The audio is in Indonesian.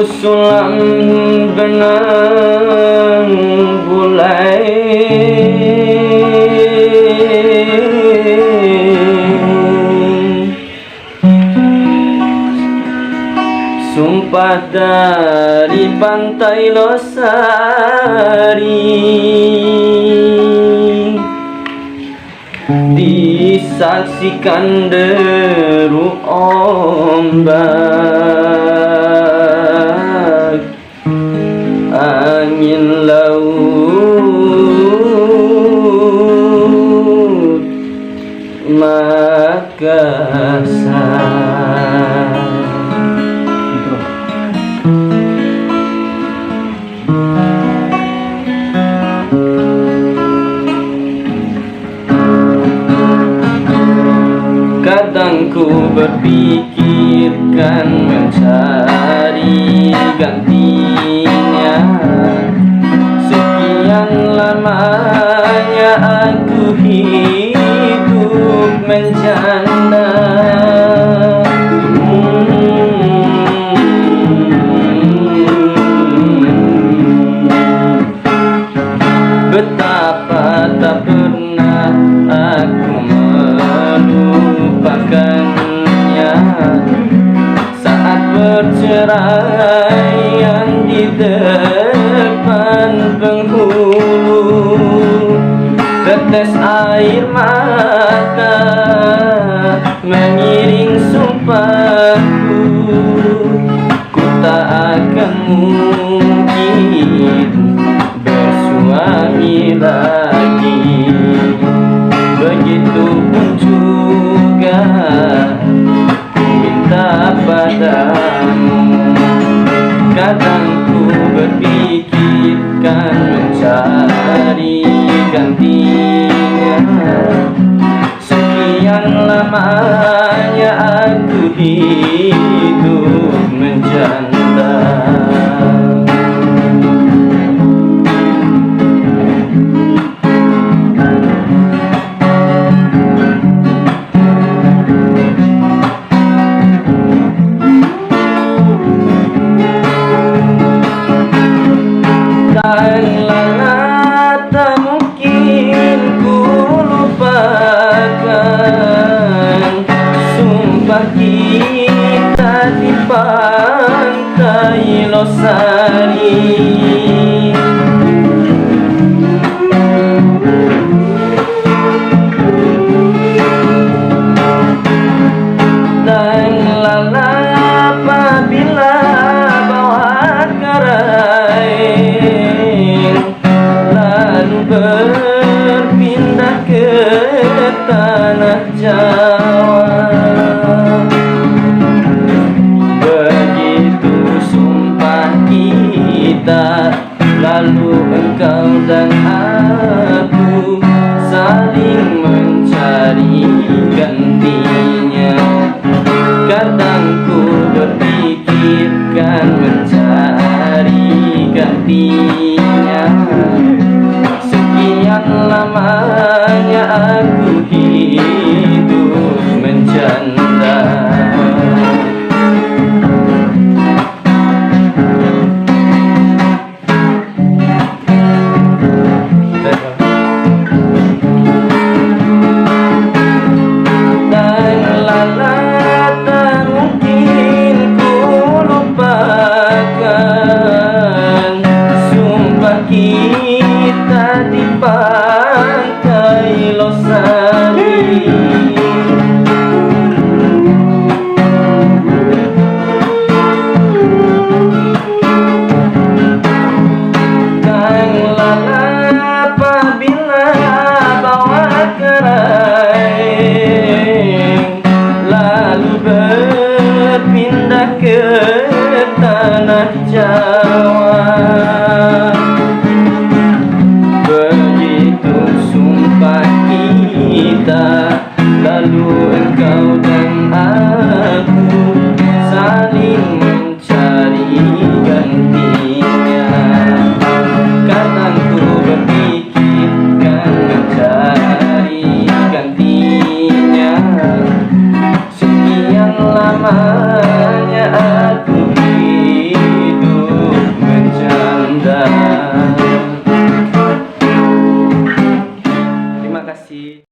sulam benang bulai, sumpah dari pantai Losari, disaksikan deru ombak, angin laut Makassar. Kadang ku berpikirkan mencari gantinya, sekian lamanya aku hidup menjanda. Betapa tak pernah aku melupakannya saat perceraian di depan penghulu. Tetes air mata mengiring sumpahku, ku tak akan mungkin bersuami lagi. Begitupun juga ku minta padamu. Kadang ku berpikirkan mencari gantinya, sekian lamanya aku hidup menjanda. Tak mungkin ku lupakan sumpah kita di pantai Losari. Dan apabila bawa karain lalu berpindah ke tanah Jawa, begitu sumpah kita, lalu engkau dan aku saling mencari gantinya. Kadang ku berpikirkan mencari gantinya, sekian lamanya aku hidup menjanda. Kita di pantai Losari, dan apabila bawa karain lalu berpindah ke tanah Jawa, lalu engkau dan aku saling mencari gantinya. Kadang ku berpikirkan mencari gantinya, sekian lamanya aku hidup Terima kasih.